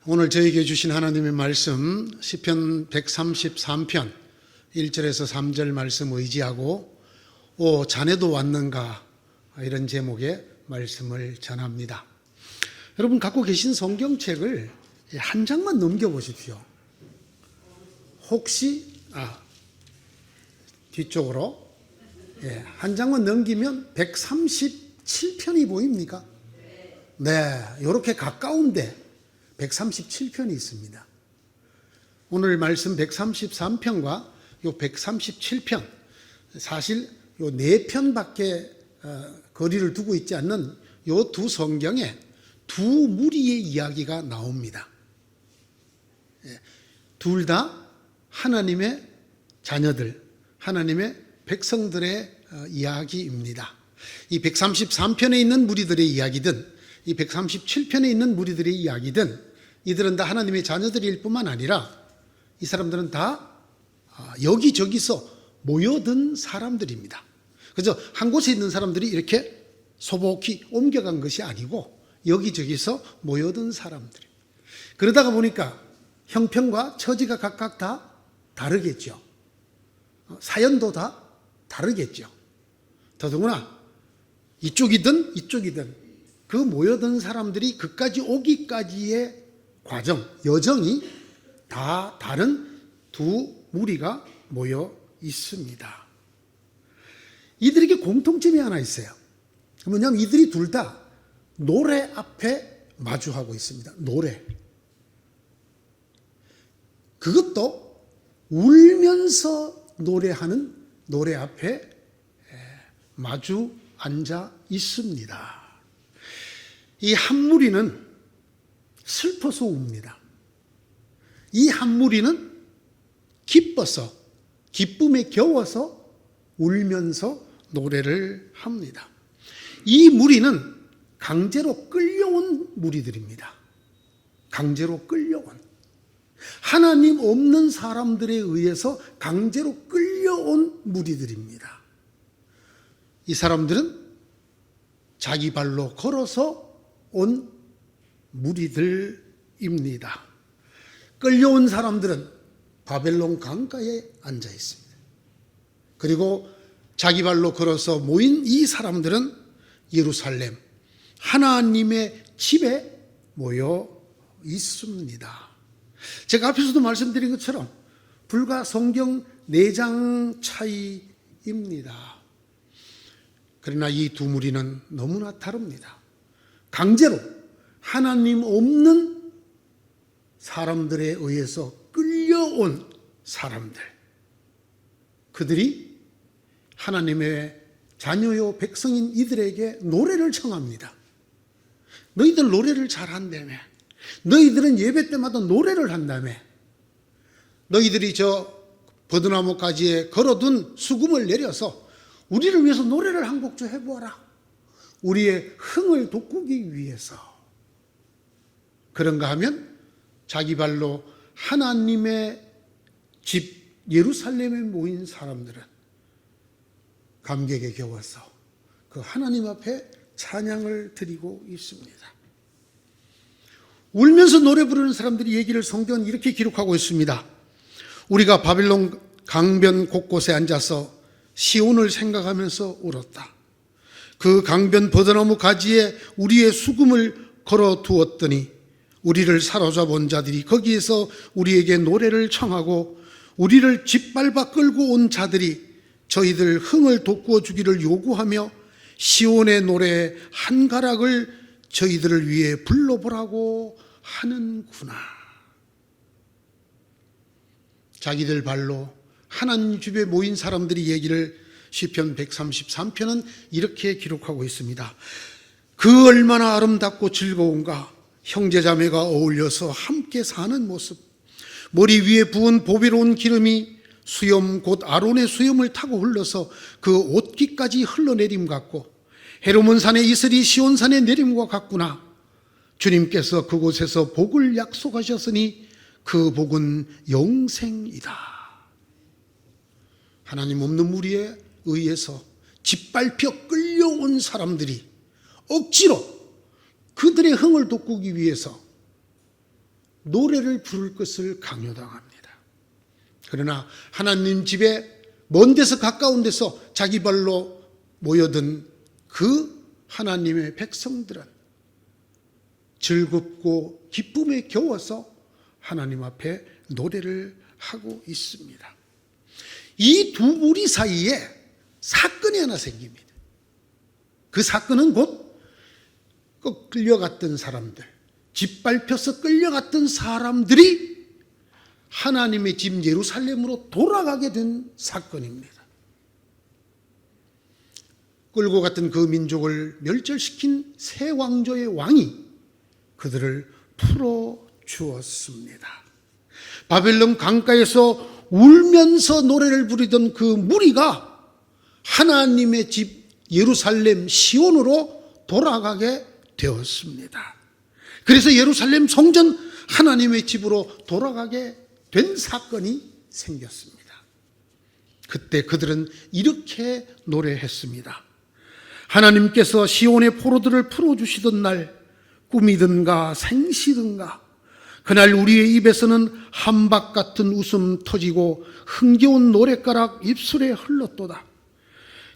오늘 저에게 주신 하나님의 말씀 시편 133편 1절에서 3절 말씀 의지하고 오 자네도 왔는가 이런 제목의 말씀을 전합니다. 여러분 갖고 계신 성경책을 한 장만 넘겨보십시오. 혹시 뒤쪽으로 한 장만 넘기면 137편이 보입니까? 네, 이렇게 가까운데 137편이 있습니다. 오늘 말씀 133편과 요 137편, 사실 요 4편밖에 거리를 두고 있지 않는 요 두 성경에 두 무리의 이야기가 나옵니다. 둘 다 하나님의 자녀들, 하나님의 백성들의 이야기입니다. 이 133편에 있는 무리들의 이야기든 이 137편에 있는 무리들의 이야기든 이들은 다 하나님의 자녀들일 뿐만 아니라 이 사람들은 다 여기저기서 모여든 사람들입니다. 그래서 한 곳에 있는 사람들이 이렇게 소복히 옮겨간 것이 아니고 여기저기서 모여든 사람들. 그러다가 보니까 형편과 처지가 각각 다 다르겠죠. 사연도 다 다르겠죠. 더더구나 이쪽이든 그 모여든 사람들이 그까지 오기까지의 과정, 여정이 다 다른 두 무리가 모여 있습니다. 이들에게 공통점이 하나 있어요. 뭐냐면 이들이 둘 다 노래 앞에 마주하고 있습니다. 노래. 그것도 울면서 노래하는 노래 앞에 마주 앉아 있습니다. 이 한 무리는 슬퍼서 웁니다. 이 한 무리는 기뻐서, 기쁨에 겨워서 울면서 노래를 합니다. 이 무리는 강제로 끌려온 무리들입니다. 강제로 끌려온. 하나님 없는 사람들에 의해서 강제로 끌려온 무리들입니다. 이 사람들은 자기 발로 걸어서 온 무리들입니다. 끌려온 사람들은 바벨론 강가에 앉아 있습니다. 그리고 자기 발로 걸어서 모인 이 사람들은 예루살렘 하나님의 집에 모여 있습니다. 제가 앞에서도 말씀드린 것처럼 불과 성경 4장 차이입니다. 그러나 이 두 무리는 너무나 다릅니다. 강제로 하나님 없는 사람들에 의해서 끌려온 사람들, 그들이 하나님의 자녀요 백성인 이들에게 노래를 청합니다. 너희들 노래를 잘한다며, 너희들은 예배 때마다 노래를 한다며, 너희들이 저 버드나무 가지에 걸어둔 수금을 내려서 우리를 위해서 노래를 한 곡 좀 해보아라. 우리의 흥을 돋구기 위해서. 그런가 하면 자기 발로 하나님의 집 예루살렘에 모인 사람들은 감격에 겨워서 그 하나님 앞에 찬양을 드리고 있습니다. 울면서 노래 부르는 사람들이 얘기를 성경은 이렇게 기록하고 있습니다. 우리가 바벨론 강변 곳곳에 앉아서 시온을 생각하면서 울었다. 그 강변 버드나무 가지에 우리의 수금을 걸어 두었더니 우리를 사로잡은 자들이 거기에서 우리에게 노래를 청하고 우리를 짓밟아 끌고 온 자들이 저희들 흥을 돋구어 주기를 요구하며 시온의 노래 한 가락을 저희들을 위해 불러보라고 하는구나. 자기들 발로 하나님 집에 모인 사람들이 얘기를 시편 133편은 이렇게 기록하고 있습니다. 그 얼마나 아름답고 즐거운가. 형제자매가 어울려서 함께 사는 모습. 머리 위에 부은 보배로운 기름이 수염 곧 아론의 수염을 타고 흘러서 그 옷깃까지 흘러내림 같고 헤르몬 산의 이슬이 시온산의 내림과 같구나. 주님께서 그곳에서 복을 약속하셨으니 그 복은 영생이다. 하나님 없는 무리에 의해서 짓밟혀 끌려온 사람들이 억지로 그들의 흥을 돋구기 위해서 노래를 부를 것을 강요당합니다. 그러나 하나님 집에 먼 데서 가까운 데서 자기 발로 모여든 그 하나님의 백성들은 즐겁고 기쁨에 겨워서 하나님 앞에 노래를 하고 있습니다. 이 두 무리 사이에 사건이 하나 생깁니다. 그 사건은 곧 끌려갔던 사람들, 짓밟혀서 끌려갔던 사람들이 하나님의 집 예루살렘으로 돌아가게 된 사건입니다. 끌고 갔던 그 민족을 멸절시킨 새 왕조의 왕이 그들을 풀어주었습니다. 바벨론 강가에서 울면서 노래를 부르던 그 무리가 하나님의 집 예루살렘 시온으로 돌아가게 되었습니다. 그래서 예루살렘 성전 하나님의 집으로 돌아가게 된 사건이 생겼습니다. 그때 그들은 이렇게 노래했습니다. 하나님께서 시온의 포로들을 풀어주시던 날, 꿈이든가 생시든가 그날 우리의 입에서는 함박 같은 웃음 터지고 흥겨운 노랫가락 입술에 흘렀도다.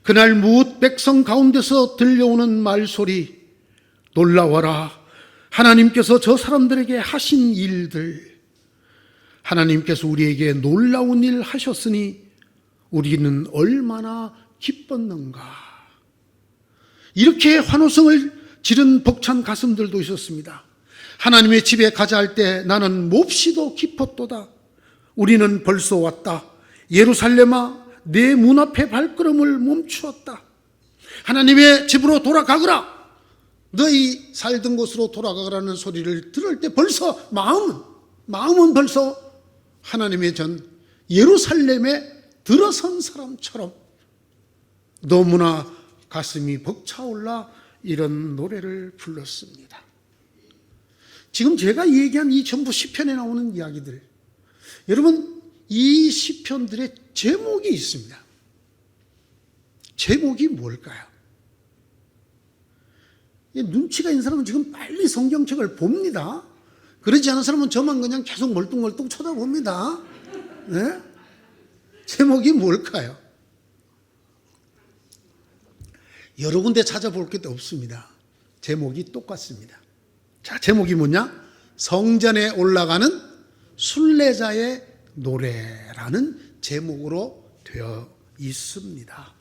그날 무엇 백성 가운데서 들려오는 말소리, 놀라워라, 하나님께서 저 사람들에게 하신 일들, 하나님께서 우리에게 놀라운 일 하셨으니 우리는 얼마나 기뻤는가. 이렇게 환호성을 지른 벅찬 가슴들도 있었습니다. 하나님의 집에 가자 할 때 나는 몹시도 기뻤도다. 우리는 벌써 왔다. 예루살렘아, 내 문 앞에 발걸음을 멈추었다. 하나님의 집으로 돌아가거라. 너희 살던 곳으로 돌아가라는 소리를 들을 때 벌써 마음은 벌써 하나님의 전 예루살렘에 들어선 사람처럼 너무나 가슴이 벅차올라 이런 노래를 불렀습니다. 지금 제가 얘기한 이 전부 시편에 나오는 이야기들, 여러분 이 시편들의 제목이 있습니다. 제목이 뭘까요? 눈치가 있는 사람은 지금 빨리 성경책을 봅니다. 그러지 않은 사람은 저만 그냥 계속 멀뚱멀뚱 쳐다봅니다. 네? 제목이 뭘까요? 여러 군데 찾아볼 게 없습니다. 제목이 똑같습니다. 자, 제목이 뭐냐? 성전에 올라가는 순례자의 노래라는 제목으로 되어 있습니다.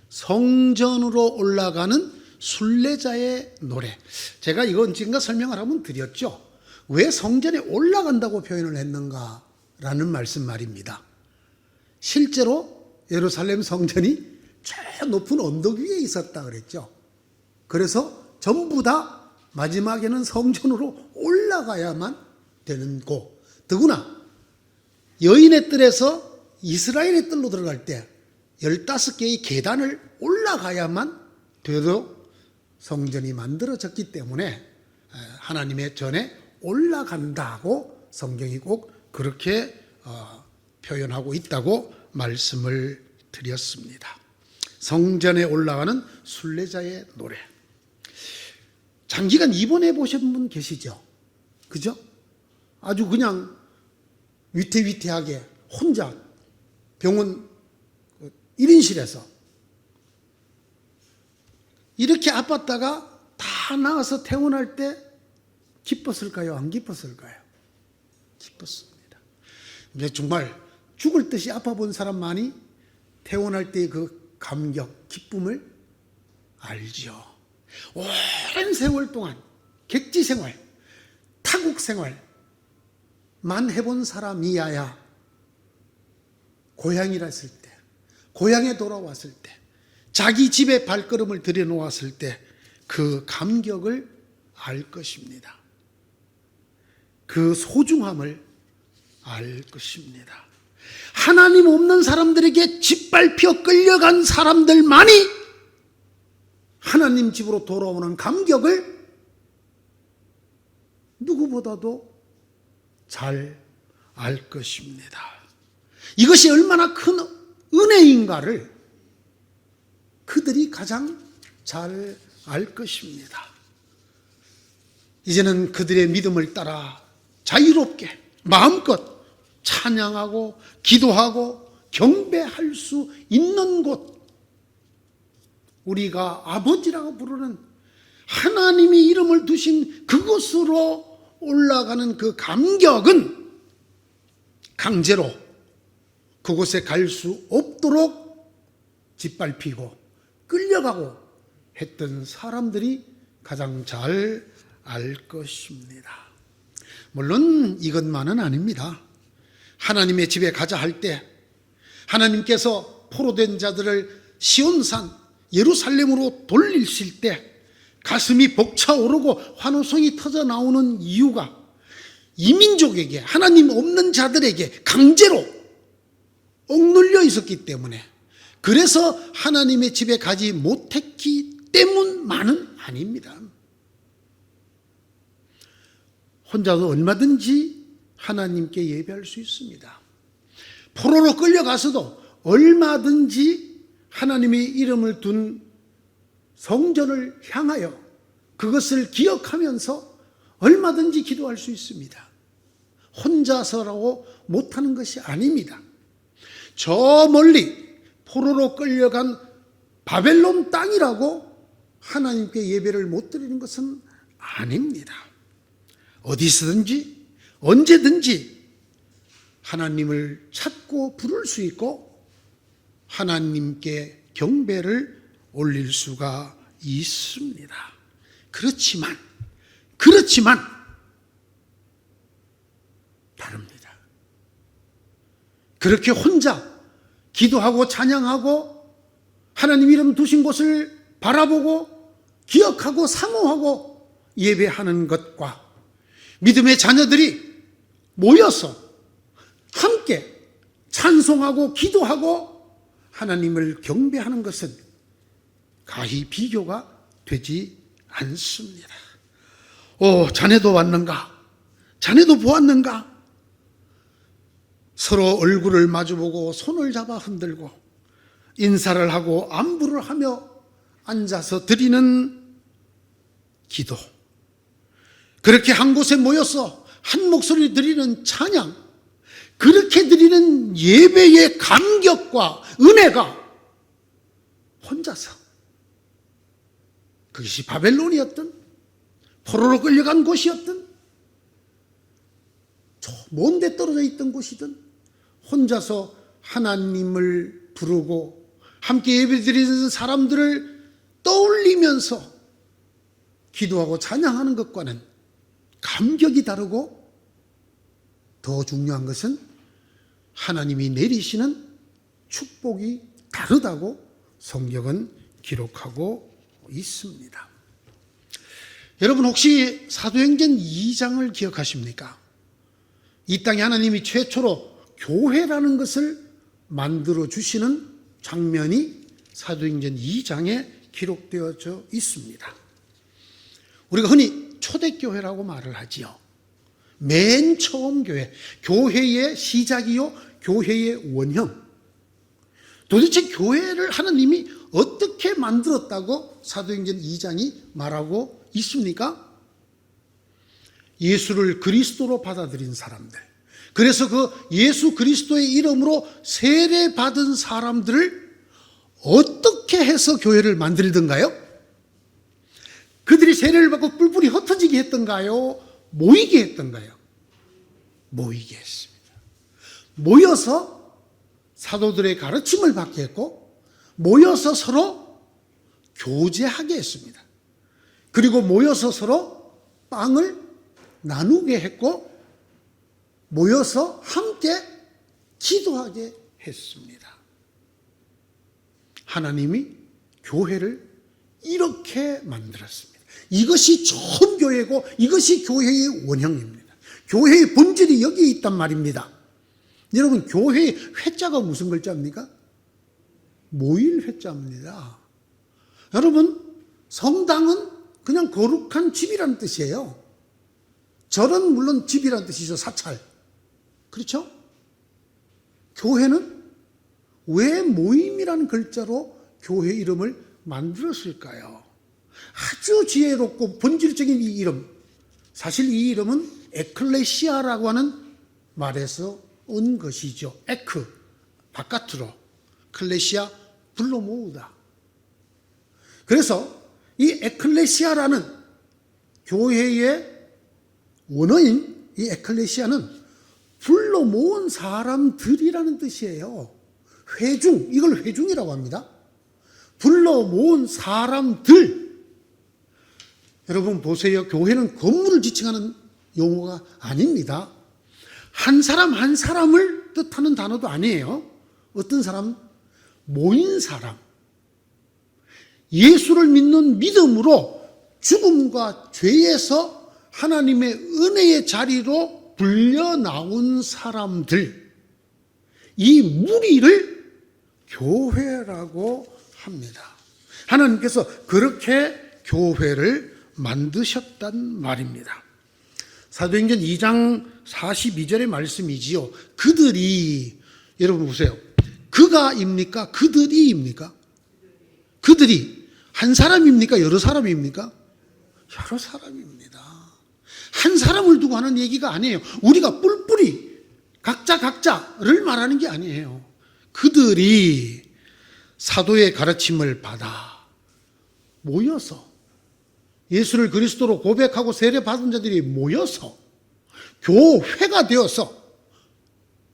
성전으로 올라가는 순례자의 노래. 제가 이거 언젠가 설명을 한번 드렸죠. 왜 성전에 올라간다고 표현을 했는가라는 말씀 말입니다. 실제로 예루살렘 성전이 저 높은 언덕 위에 있었다 그랬죠. 그래서 전부 다 마지막에는 성전으로 올라가야만 되는 곳. 더구나 여인의 뜰에서 이스라엘의 뜰로 들어갈 때 15개의 계단을 올라가야만 되도록 성전이 만들어졌기 때문에 하나님의 전에 올라간다고 성경이 꼭 그렇게 표현하고 있다고 말씀을 드렸습니다. 성전에 올라가는 순례자의 노래. 장기간 입원해 보신 분 계시죠? 그죠? 아주 그냥 위태위태하게 혼자 병원 1인실에서 이렇게 아팠다가 다 나아서 퇴원할 때 기뻤을까요? 안 기뻤을까요? 기뻤습니다. 근데 정말 죽을 듯이 아파본 사람만이 퇴원할 때의 그 감격, 기쁨을 알죠. 오랜 세월 동안 객지 생활, 타국 생활만 해본 사람이야야 고향이라 했을 때, 고향에 돌아왔을 때, 자기 집에 발걸음을 들여놓았을 때 그 감격을 알 것입니다. 그 소중함을 알 것입니다. 하나님 없는 사람들에게 짓밟혀 끌려간 사람들만이 하나님 집으로 돌아오는 감격을 누구보다도 잘 알 것입니다. 이것이 얼마나 큰 은혜인가를 그들이 가장 잘 알 것입니다. 이제는 그들의 믿음을 따라 자유롭게 마음껏 찬양하고 기도하고 경배할 수 있는 곳, 우리가 아버지라고 부르는 하나님이 이름을 두신 그곳으로 올라가는 그 감격은 강제로 그곳에 갈 수 없도록 짓밟히고 끌려가고 했던 사람들이 가장 잘 알 것입니다. 물론 이것만은 아닙니다. 하나님의 집에 가자 할 때 하나님께서 포로된 자들을 시온산 예루살렘으로 돌리실 때 가슴이 벅차오르고 환호성이 터져 나오는 이유가 이민족에게, 하나님 없는 자들에게 강제로 억눌려 있었기 때문에, 그래서 하나님의 집에 가지 못했기 때문만은 아닙니다. 혼자도 얼마든지 하나님께 예배할 수 있습니다. 포로로 끌려가서도 얼마든지 하나님의 이름을 둔 성전을 향하여 그것을 기억하면서 얼마든지 기도할 수 있습니다. 혼자서라고 못하는 것이 아닙니다. 저 멀리 포로로 끌려간 바벨론 땅이라고 하나님께 예배를 못 드리는 것은 아닙니다. 어디서든지 언제든지 하나님을 찾고 부를 수 있고 하나님께 경배를 올릴 수가 있습니다. 그렇지만 다릅니다. 그렇게 혼자 기도하고 찬양하고 하나님 이름 두신 곳을 바라보고 기억하고 사모하고 예배하는 것과 믿음의 자녀들이 모여서 함께 찬송하고 기도하고 하나님을 경배하는 것은 가히 비교가 되지 않습니다. 자네도 왔는가? 자네도 보았는가? 서로 얼굴을 마주보고 손을 잡아 흔들고 인사를 하고 안부를 하며 앉아서 드리는 기도, 그렇게 한 곳에 모여서 한 목소리 드리는 찬양, 그렇게 드리는 예배의 감격과 은혜가 혼자서, 그것이 바벨론이었든 포로로 끌려간 곳이었든 저 먼 데 떨어져 있던 곳이든 혼자서 하나님을 부르고 함께 예배드리는 사람들을 떠올리면서 기도하고 찬양하는 것과는 감격이 다르고, 더 중요한 것은 하나님이 내리시는 축복이 다르다고 성경은 기록하고 있습니다. 여러분 혹시 사도행전 2장을 기억하십니까? 이 땅에 하나님이 최초로 교회라는 것을 만들어 주시는 장면이 사도행전 2장에 기록되어져 있습니다. 우리가 흔히 초대교회라고 말을 하지요. 맨 처음 교회, 교회의 시작이요 교회의 원형. 도대체 교회를 하나님이 어떻게 만들었다고 사도행전 2장이 말하고 있습니까? 예수를 그리스도로 받아들인 사람들, 그래서 그 예수 그리스도의 이름으로 세례받은 사람들을 어떻게 해서 교회를 만들던가요? 그들이 세례를 받고 뿔뿔이 흩어지게 했던가요? 모이게 했던가요? 모이게 했습니다. 모여서 사도들의 가르침을 받게 했고, 모여서 서로 교제하게 했습니다. 그리고 모여서 서로 빵을 나누게 했고, 모여서 함께 기도하게 했습니다. 하나님이 교회를 이렇게 만들었습니다. 이것이 처음 교회고 이것이 교회의 원형입니다. 교회의 본질이 여기에 있단 말입니다. 여러분, 교회의 회자가 무슨 글자입니까? 모일 회자입니다. 여러분, 성당은 그냥 거룩한 집이라는 뜻이에요. 절은 물론 집이라는 뜻이죠. 사찰. 그렇죠? 교회는 왜 모임이라는 글자로 교회 이름을 만들었을까요? 아주 지혜롭고 본질적인 이 이름, 사실 이 이름은 에클레시아라고 하는 말에서 온 것이죠. 에크, 바깥으로. 클레시아, 불러 모으다. 그래서 이 에클레시아라는 교회의 원어인 이 에클레시아는 불러 모은 사람들이라는 뜻이에요. 회중, 이걸 회중이라고 합니다. 불러 모은 사람들. 여러분 보세요. 교회는 건물을 지칭하는 용어가 아닙니다. 한 사람 한 사람을 뜻하는 단어도 아니에요. 어떤 사람? 모인 사람. 예수를 믿는 믿음으로 죽음과 죄에서 하나님의 은혜의 자리로 불려 나온 사람들. 이 무리를 교회라고 합니다. 하나님께서 그렇게 교회를 만드셨단 말입니다. 사도행전 2장 42절의 말씀이지요. 그들이, 여러분 보세요. 그가입니까? 그들이입니까? 그들이 한 사람입니까? 여러 사람입니까? 여러 사람입니다. 한 사람을 두고 하는 얘기가 아니에요. 우리가 뿔뿔이 각자를 말하는 게 아니에요. 그들이 사도의 가르침을 받아 모여서 예수를 그리스도로 고백하고 세례받은 자들이 모여서 교회가 되어서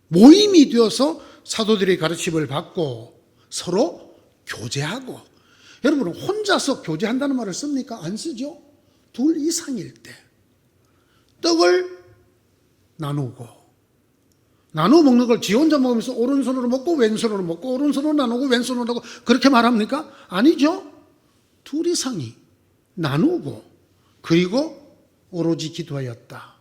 모임이 되어서 사도들의 가르침을 받고 서로 교제하고. 여러분은 혼자서 교제한다는 말을 씁니까? 안 쓰죠? 둘 이상일 때 떡을 나누고, 나누어 먹는 걸 지 혼자 먹으면서 오른손으로 먹고 왼손으로 먹고 오른손으로 나누고 왼손으로 나누고 그렇게 말합니까? 아니죠. 둘 이상이 나누고 그리고 오로지 기도하였다.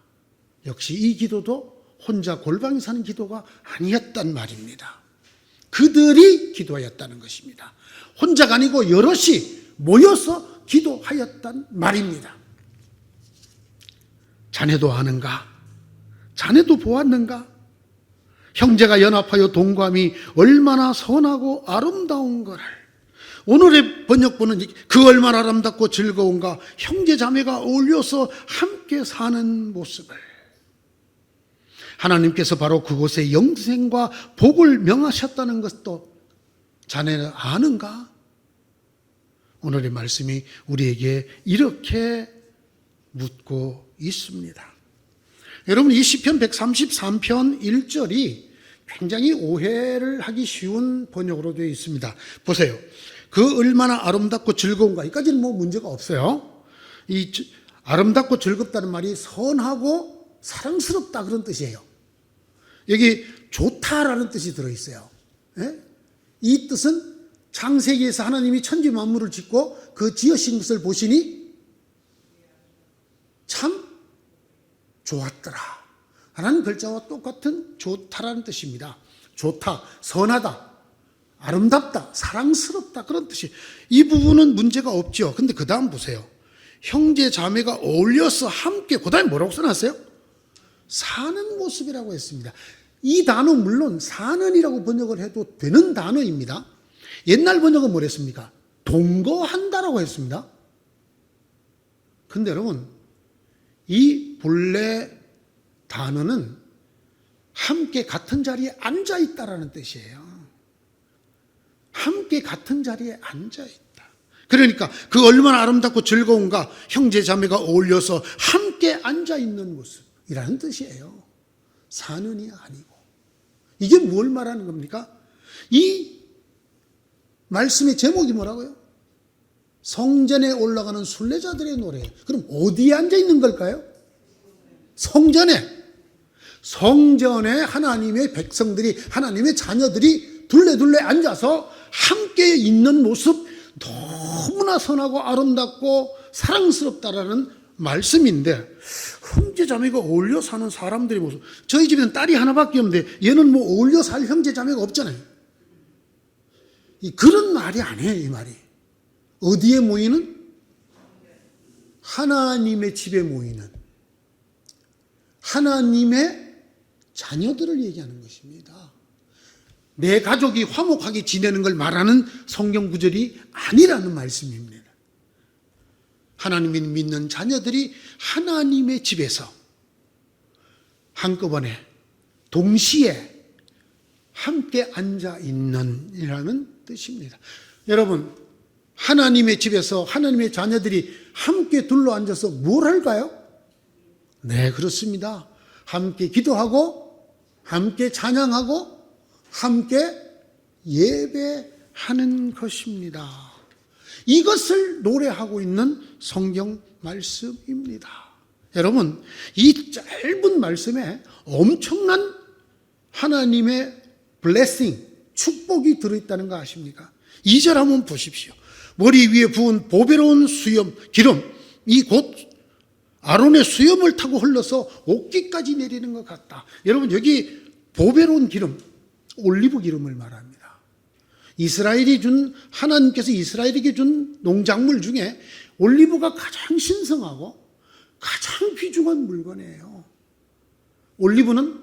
역시 이 기도도 혼자 골방에 사는 기도가 아니었단 말입니다. 그들이 기도하였다는 것입니다. 혼자가 아니고 여럿이 모여서 기도하였단 말입니다. 자네도 아는가? 자네도 보았는가? 형제가 연합하여 동감이 얼마나 선하고 아름다운 거를. 오늘의 번역본은 그 얼마나 아름답고 즐거운가. 형제 자매가 어울려서 함께 사는 모습을. 하나님께서 바로 그곳에 영생과 복을 명하셨다는 것도 자네는 아는가? 오늘의 말씀이 우리에게 이렇게 묻고 있습니다. 여러분, 이 시편 133편 1절이 굉장히 오해를 하기 쉬운 번역으로 되어 있습니다. 보세요. 그 얼마나 아름답고 즐거운가. 여기까지는 뭐 문제가 없어요. 이 아름답고 즐겁다는 말이 선하고 사랑스럽다 그런 뜻이에요. 여기 좋다라는 뜻이 들어있어요. 예? 이 뜻은 창세기에서 하나님이 천지 만물을 짓고 그 지으신 것을 보시니 참 좋았더라 라는 글자와 똑같은 좋다라는 뜻입니다. 좋다, 선하다, 아름답다, 사랑스럽다 그런 뜻이. 이 부분은 문제가 없죠. 근데 그 다음 보세요. 형제 자매가 어울려서 함께, 그 다음에 뭐라고 써놨어요? 사는 모습이라고 했습니다. 이 단어 물론 사는이라고 번역을 해도 되는 단어입니다. 옛날 번역은 뭐랬습니까? 동거한다라고 했습니다. 근데 여러분, 이 본래 단어는 함께 같은 자리에 앉아있다라는 뜻이에요. 함께 같은 자리에 앉아있다. 그러니까 그 얼마나 아름답고 즐거운가. 형제 자매가 어울려서 함께 앉아있는 모습이라는 뜻이에요. 사는이 아니고. 이게 뭘 말하는 겁니까? 이 말씀의 제목이 뭐라고요? 성전에 올라가는 순례자들의 노래. 그럼 어디에 앉아있는 걸까요? 성전에. 성전에 하나님의 백성들이, 하나님의 자녀들이 둘레둘레 앉아서 함께 있는 모습, 너무나 선하고 아름답고 사랑스럽다라는 말씀인데, 형제 자매가 어울려 사는 사람들의 모습. 저희 집에는 딸이 하나밖에 없는데 얘는 뭐 어울려 살 형제 자매가 없잖아요. 그런 말이 아니에요. 이 말이 어디에 모이는? 하나님의 집에 모이는 하나님의 자녀들을 얘기하는 것입니다. 내 가족이 화목하게 지내는 걸 말하는 성경 구절이 아니라는 말씀입니다. 하나님을 믿는 자녀들이 하나님의 집에서 한꺼번에 동시에 함께 앉아 있는 이라는 뜻입니다. 여러분, 하나님의 집에서 하나님의 자녀들이 함께 둘러앉아서 뭘 할까요? 네, 그렇습니다. 함께 기도하고 함께 찬양하고 함께 예배하는 것입니다. 이것을 노래하고 있는 성경 말씀입니다. 여러분, 이 짧은 말씀에 엄청난 하나님의 블레싱, 축복이 들어있다는 거 아십니까? 2절 한번 보십시오. 머리 위에 부은 보배로운 수염, 기름, 이 곧 아론의 수염을 타고 흘러서 옥기까지 내리는 것 같다. 여러분, 여기 보배로운 기름, 올리브 기름을 말합니다. 하나님께서 이스라엘에게 준 농작물 중에 올리브가 가장 신성하고 가장 귀중한 물건이에요. 올리브는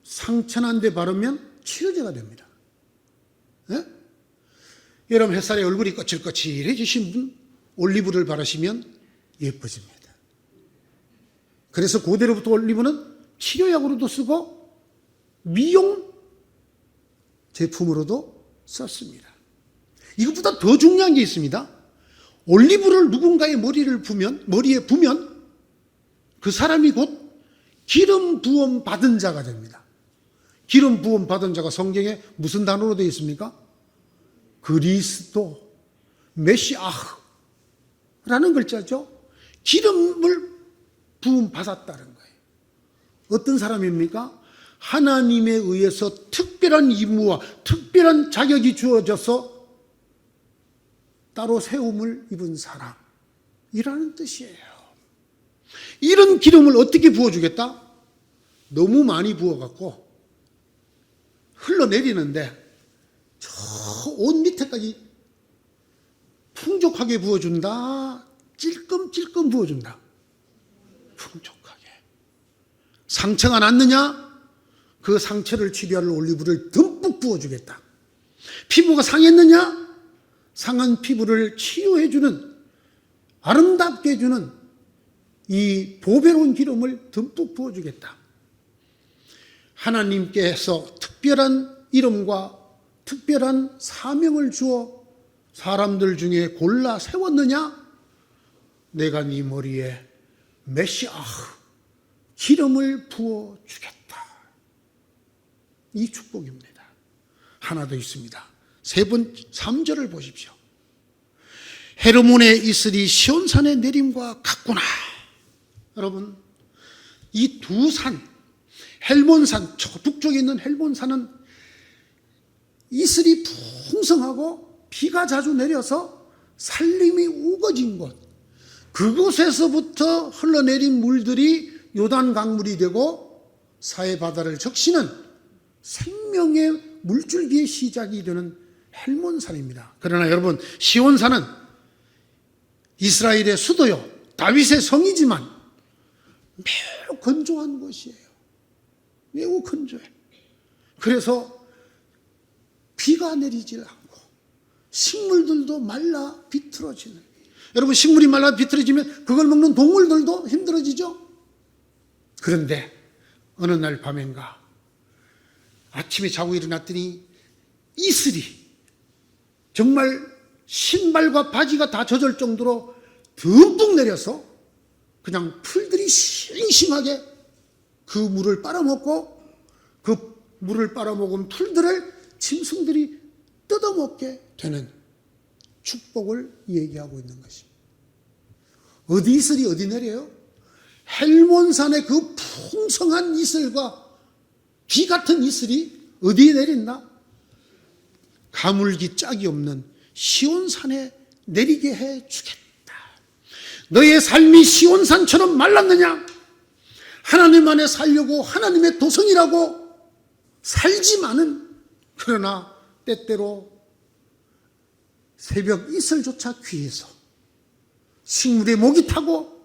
상처난 데 바르면 치료제가 됩니다. 네? 여러분, 햇살에 얼굴이 거칠거칠해지신 분 올리브를 바르시면 예뻐집니다. 그래서 고대로부터 올리브는 치료약으로도 쓰고 미용 제품으로도 썼습니다. 이것보다 더 중요한 게 있습니다. 올리브를 누군가의 머리에 부면 그 사람이 곧 기름 부음 받은 자가 됩니다. 기름 부음 받은 자가 성경에 무슨 단어로 되어 있습니까? 그리스도, 메시아라는 글자죠. 기름을 부음 받았다는 거예요. 어떤 사람입니까? 하나님에 의해서 특별한 임무와 특별한 자격이 주어져서 따로 세움을 입은 사람이라는 뜻이에요. 이런 기름을 어떻게 부어주겠다? 너무 많이 부어갖고 흘러내리는데 저 옷 밑에까지 풍족하게 부어준다, 찔끔찔끔 부어준다. 풍족하게. 상처가 났느냐? 그 상처를 치료할 올리브를 듬뿍 부어주겠다. 피부가 상했느냐? 상한 피부를 치유해주는, 아름답게 해주는 이 보배로운 기름을 듬뿍 부어주겠다. 하나님께서 특별한 이름과 특별한 사명을 주어 사람들 중에 골라 세웠느냐? 내가 네 머리에 메시아, 기름을 부어주겠다. 이 축복입니다. 하나 더 있습니다. 3절을 보십시오. 헤르몬의 이슬이 시온산의 내림과 같구나. 여러분, 이 두 산, 헬몬산, 북쪽에 있는 헬몬산은 이슬이 풍성하고 비가 자주 내려서 산림이 우거진 곳, 그곳에서부터 흘러내린 물들이 요단 강물이 되고 사해 바다를 적시는 생명의 물줄기의 시작이 되는 헬몬산입니다. 그러나 여러분, 시온산은 이스라엘의 수도요, 다윗의 성이지만 매우 건조한 곳이에요. 매우 건조해. 그래서 비가 내리질 않고 식물들도 말라 비틀어지는. 여러분, 식물이 말라 비틀어지면 그걸 먹는 동물들도 힘들어지죠. 그런데 어느 날 밤인가 아침에 자고 일어났더니 이슬이 정말 신발과 바지가 다 젖을 정도로 듬뿍 내려서 그냥 풀들이 싱싱하게 그 물을 빨아먹고 그 물을 빨아먹은 풀들을 짐승들이 뜯어먹게 되는 축복을 얘기하고 있는 것입니다. 어디 이슬이 어디 내려요? 헬몬산의 그 풍성한 이슬과 비 같은 이슬이 어디에 내린다? 가물기 짝이 없는 시온산에 내리게 해주겠다. 너의 삶이 시온산처럼 말랐느냐? 하나님 안에 살려고 하나님의 도성이라고 살지만은, 그러나 때때로 새벽 이슬조차 귀해서 식물에 목이 타고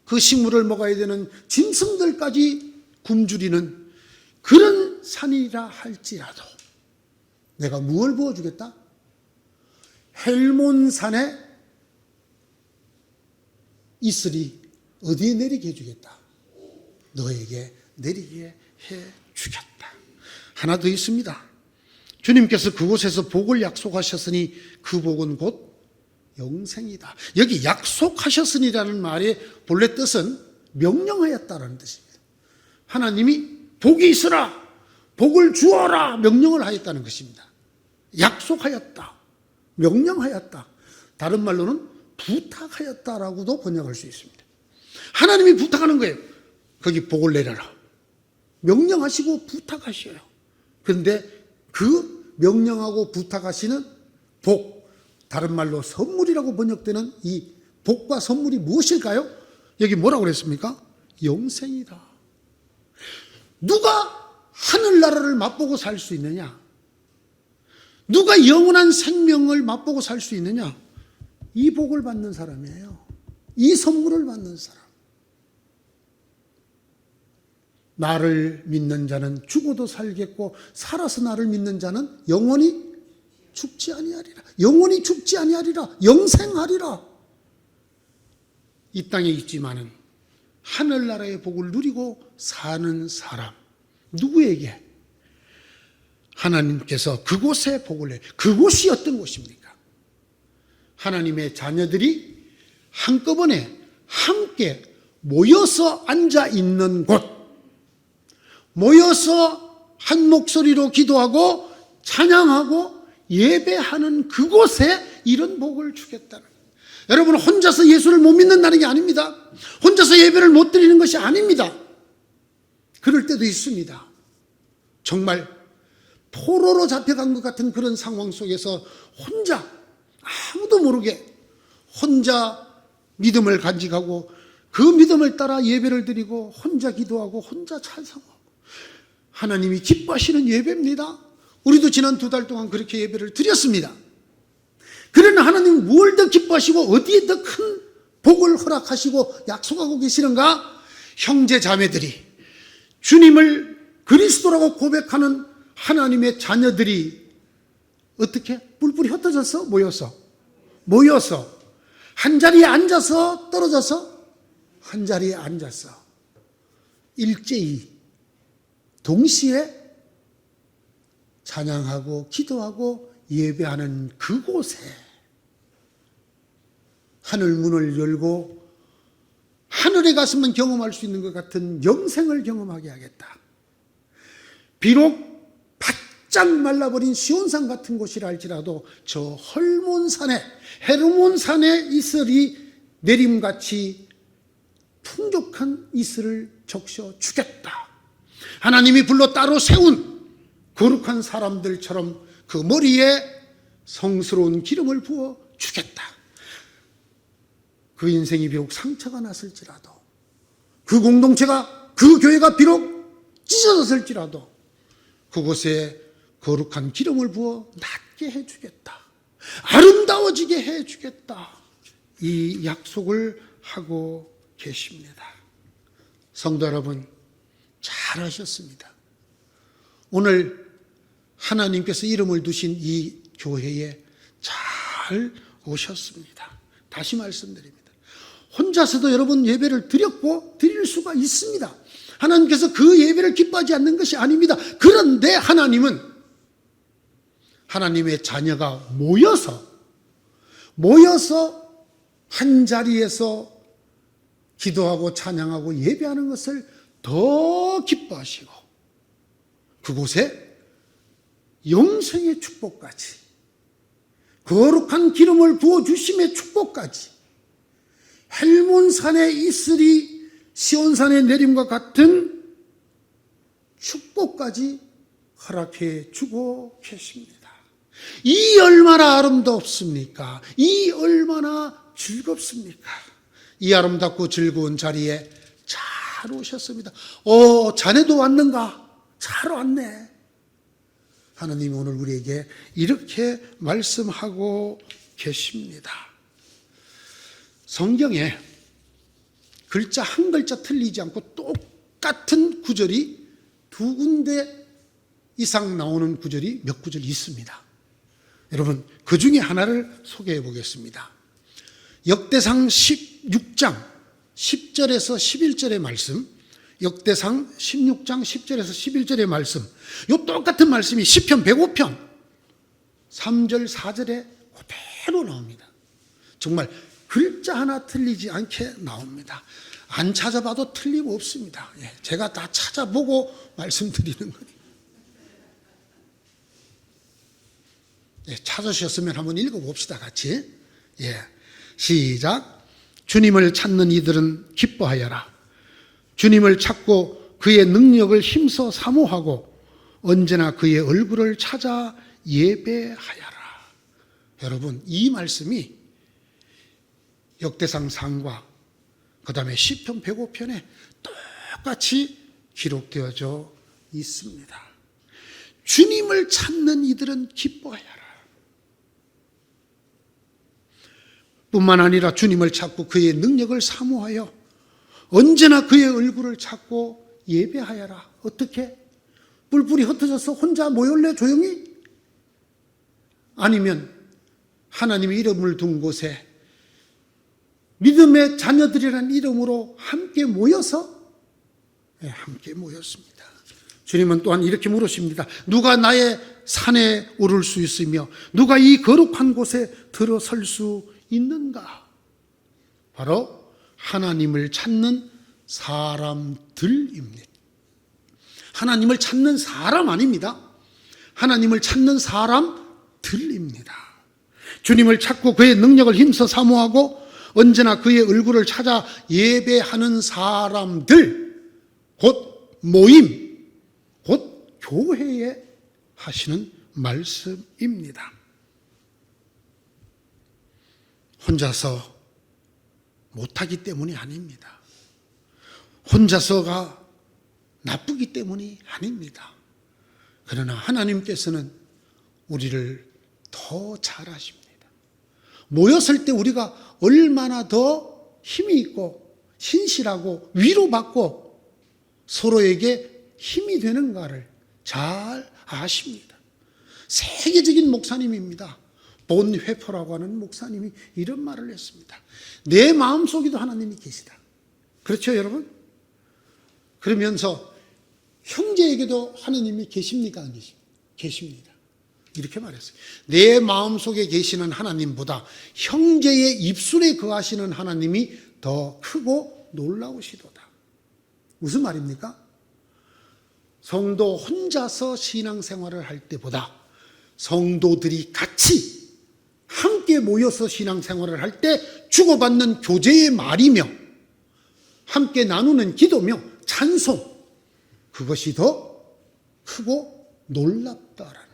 그 식물을 먹어야 되는 짐승들까지 굶주리는 그런 산이라 할지라도 내가 무엇을 부어주겠다? 헬몬산에 이슬이 어디에 내리게 해주겠다? 너에게 내리게 해주겠다. 하나 더 있습니다. 주님께서 그곳에서 복을 약속하셨으니 그 복은 곧 영생이다. 여기 약속하셨으니라는 말의 본래 뜻은 명령하였다라는 뜻입니다. 하나님이 복이 있으라, 복을 주어라 명령을 하였다는 것입니다. 약속하였다, 명령하였다. 다른 말로는 부탁하였다라고도 번역할 수 있습니다. 하나님이 부탁하는 거예요. 거기 복을 내려라. 명령하시고 부탁하셔요. 그런데 그 명령하고 부탁하시는 복, 다른 말로 선물이라고 번역되는 이 복과 선물이 무엇일까요? 여기 뭐라고 그랬습니까? 영생이다. 누가 하늘나라를 맛보고 살 수 있느냐? 누가 영원한 생명을 맛보고 살 수 있느냐? 이 복을 받는 사람이에요. 이 선물을 받는 사람. 나를 믿는 자는 죽어도 살겠고 살아서 나를 믿는 자는 영원히 죽지 아니하리라. 영원히 죽지 아니하리라. 영생하리라. 이 땅에 있지만은 하늘나라의 복을 누리고 사는 사람, 누구에게? 하나님께서 그곳에 복을 내. 그곳이 어떤 곳입니까? 하나님의 자녀들이 한꺼번에 함께 모여서 앉아 있는 곳, 모여서 한 목소리로 기도하고 찬양하고 예배하는 그곳에 이런 복을 주겠다는 거예요. 여러분, 혼자서 예수를 못 믿는다는 게 아닙니다. 혼자서 예배를 못 드리는 것이 아닙니다. 그럴 때도 있습니다. 정말 포로로 잡혀간 것 같은 그런 상황 속에서 혼자 아무도 모르게 혼자 믿음을 간직하고 그 믿음을 따라 예배를 드리고 혼자 기도하고 혼자 찬송하고 하나님이 기뻐하시는 예배입니다. 우리도 지난 2달 동안 그렇게 예배를 드렸습니다. 그러나 하나님은 뭘 더 기뻐하시고 어디에 더 큰 복을 허락하시고 약속하고 계시는가? 형제 자매들이 주님을 그리스도라고 고백하는 하나님의 자녀들이 어떻게? 뿔뿔이 흩어져서 모여서 한자리에 앉아서 떨어져서 한자리에 앉아서 일제히 동시에 찬양하고 기도하고 예배하는 그곳에 하늘 문을 열고 하늘에 갔으면 경험할 수 있는 것 같은 영생을 경험하게 하겠다. 비록 바짝 말라버린 시온산 같은 곳이라 할지라도 저 헐몬산에 헤르몬산에 이슬이 내림같이 풍족한 이슬을 적셔 주겠다. 하나님이 불러 따로 세운 거룩한 사람들처럼 그 머리에 성스러운 기름을 부어 주겠다. 그 인생이 비록 상처가 났을지라도, 그 공동체가, 그 교회가 비록 찢어졌을지라도 그곳에 거룩한 기름을 부어 낫게 해주겠다. 아름다워지게 해주겠다. 이 약속을 하고 계십니다. 성도 여러분, 잘 하셨습니다. 오늘 하나님께서 이름을 두신 이 교회에 잘 오셨습니다. 다시 말씀드립니다. 혼자서도 여러분 예배를 드렸고 드릴 수가 있습니다. 하나님께서 그 예배를 기뻐하지 않는 것이 아닙니다. 그런데 하나님은 하나님의 자녀가 모여서 한 자리에서 기도하고 찬양하고 예배하는 것을 더 기뻐하시고 그곳에 영생의 축복까지, 거룩한 기름을 부어주심의 축복까지, 헬몬산의 이슬이 시온산의 내림과 같은 축복까지 허락해 주고 계십니다. 이 얼마나 아름답습니까? 이 얼마나 즐겁습니까? 이 아름답고 즐거운 자리에 잘 오셨습니다. 자네도 왔는가? 잘 왔네. 하나님이 오늘 우리에게 이렇게 말씀하고 계십니다. 성경에 글자 한 글자 틀리지 않고 똑같은 구절이 2군데 이상 나오는 구절이 몇 구절 있습니다. 여러분, 그 중에 하나를 소개해 보겠습니다. 역대상 16장 10절에서 11절의 말씀, 역대상 16장 10절에서 11절의 말씀, 이 똑같은 말씀이 시편 105편 3절 4절에 그대로 나옵니다. 정말 글자 하나 틀리지 않게 나옵니다. 안 찾아봐도 틀림없습니다. 제가 다 찾아보고 말씀드리는 거예요. 찾으셨으면 한번 읽어봅시다, 같이. 시작. 주님을 찾는 이들은 기뻐하여라. 주님을 찾고 그의 능력을 힘써 사모하고 언제나 그의 얼굴을 찾아 예배하여라. 여러분, 이 말씀이 역대상 3과 그 다음에 시편 105편에 똑같이 기록되어져 있습니다. 주님을 찾는 이들은 기뻐하여라. 뿐만 아니라 주님을 찾고 그의 능력을 사모하여 언제나 그의 얼굴을 찾고 예배하여라. 어떻게? 뿔뿔이 흩어져서 혼자 모였래 조용히? 아니면 하나님의 이름을 둔 곳에 믿음의 자녀들이라는 이름으로 함께 모여서 함께 모였습니다. 주님은 또한 이렇게 물으십니다. 누가 나의 산에 오를 수 있으며 누가 이 거룩한 곳에 들어설 수 있는가? 바로 하나님을 찾는 사람들입니다. 하나님을 찾는 사람 아닙니다. 하나님을 찾는 사람들입니다. 주님을 찾고 그의 능력을 힘써 사모하고 언제나 그의 얼굴을 찾아 예배하는 사람들, 곧 모임, 곧 교회에 하시는 말씀입니다. 혼자서 못하기 때문이 아닙니다. 혼자서가 나쁘기 때문이 아닙니다. 그러나 하나님께서는 우리를 더 잘하십니다. 모였을 때 우리가 얼마나 더 힘이 있고 신실하고 위로받고 서로에게 힘이 되는가를 잘 아십니다. 세계적인 목사님입니다. 본 회포라고 하는 목사님이 이런 말을 했습니다. 내 마음속에도 하나님이 계시다. 그렇죠, 여러분? 그러면서 형제에게도 하나님이 계십니까? 안 계십니까? 계십니다. 이렇게 말했어요. 내 마음속에 계시는 하나님보다 형제의 입술에 거하시는 하나님이 더 크고 놀라우시도다. 무슨 말입니까? 성도 혼자서 신앙생활을 할 때보다 성도들이 같이 함께 모여서 신앙생활을 할 때 주고받는 교제의 말이며 함께 나누는 기도며 찬송, 그것이 더 크고 놀랍다라는,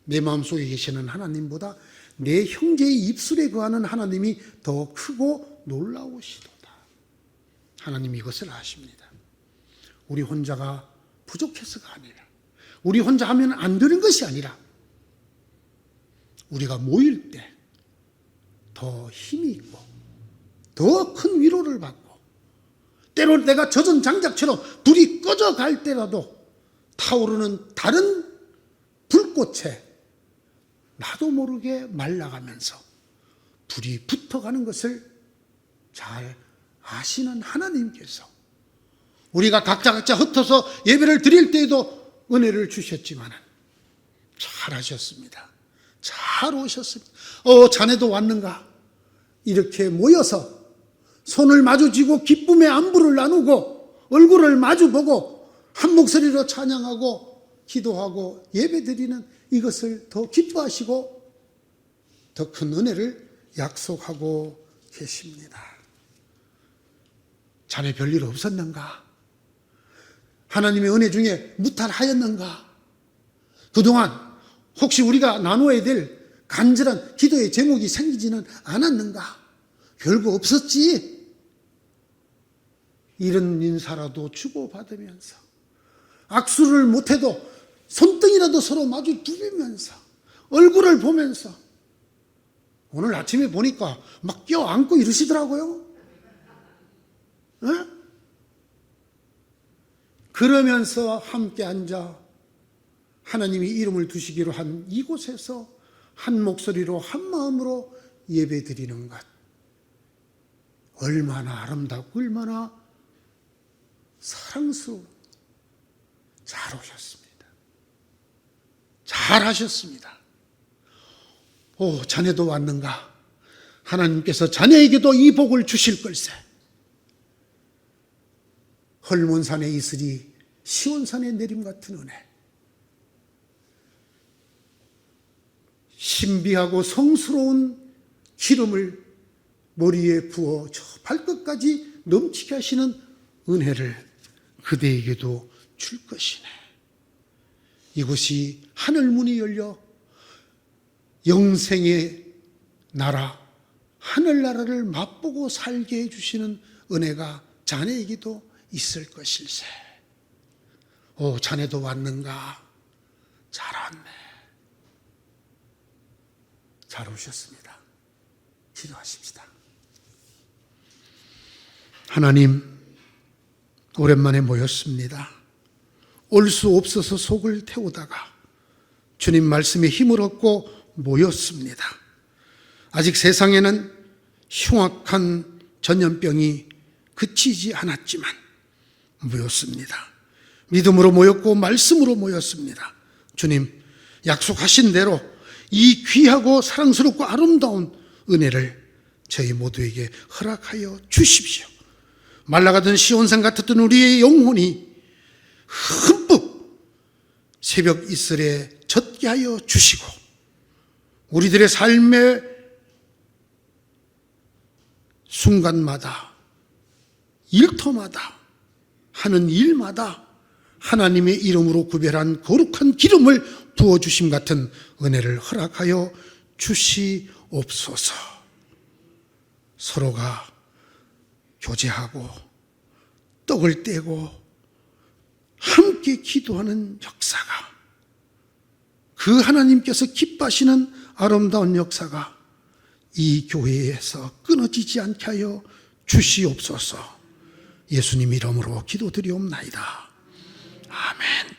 내 마음속에 계시는 하나님보다 내 형제의 입술에 거하는 하나님이 더 크고 놀라우시도다. 하나님이 이것을 아십니다. 우리 혼자가 부족해서가 아니라, 우리 혼자 하면 안 되는 것이 아니라 우리가 모일 때 더 힘이 있고 더 큰 위로를 받고, 때로 내가 젖은 장작처럼 불이 꺼져갈 때라도 타오르는 다른 불꽃에 나도 모르게 말라가면서 불이 붙어가는 것을 잘 아시는 하나님께서 우리가 각자 흩어서 예배를 드릴 때에도 은혜를 주셨지만 잘 하셨습니다. 잘 오셨습니다. 자네도 왔는가? 이렇게 모여서 손을 마주쥐고 기쁨의 안부를 나누고 얼굴을 마주보고 한 목소리로 찬양하고 기도하고 예배드리는 이것을 더 기뻐하시고 더 큰 은혜를 약속하고 계십니다. 자네 별일 없었는가? 하나님의 은혜 중에 무탈하였는가? 그동안 혹시 우리가 나누어야 될 간절한 기도의 제목이 생기지는 않았는가? 별거 없었지? 이런 인사라도 주고받으면서, 악수를 못해도 손등이라도 서로 마주 두면서 얼굴을 보면서, 오늘 아침에 보니까 막 껴안고 이러시더라고요. 에? 그러면서 함께 앉아 하나님이 이름을 두시기로 한 이곳에서 한 목소리로 한 마음으로 예배 드리는 것, 얼마나 아름답고 얼마나 사랑스러운, 잘 오셨습니다. 잘하셨습니다. 오, 자네도 왔는가? 하나님께서 자네에게도 이 복을 주실 걸세. 헐몬산에 있으리 시온산에 내림 같은 은혜. 신비하고 성스러운 기름을 머리에 부어 저 발끝까지 넘치게 하시는 은혜를 그대에게도 줄 것이네. 이곳이 하늘문이 열려 영생의 나라, 하늘나라를 맛보고 살게 해주시는 은혜가 자네에게도 있을 것일세. 오, 자네도 왔는가? 잘 왔네. 잘 오셨습니다. 기도하십시다. 하나님, 오랜만에 모였습니다. 올 수 없어서 속을 태우다가 주님 말씀에 힘을 얻고 모였습니다. 아직 세상에는 흉악한 전염병이 그치지 않았지만 모였습니다. 믿음으로 모였고 말씀으로 모였습니다. 주님, 약속하신 대로 이 귀하고 사랑스럽고 아름다운 은혜를 저희 모두에게 허락하여 주십시오. 말라가던 시온산 같았던 우리의 영혼이 흠뻑 새벽 이슬에 젖게 하여 주시고 우리들의 삶의 순간마다 일터마다 하는 일마다 하나님의 이름으로 구별한 거룩한 기름을 부어주심 같은 은혜를 허락하여 주시옵소서. 서로가 교제하고 떡을 떼고 함께 기도하는 역사가, 그 하나님께서 기뻐하시는 아름다운 역사가 이 교회에서 끊어지지 않게 하여 주시옵소서. 예수님 이름으로 기도드리옵나이다. 아멘.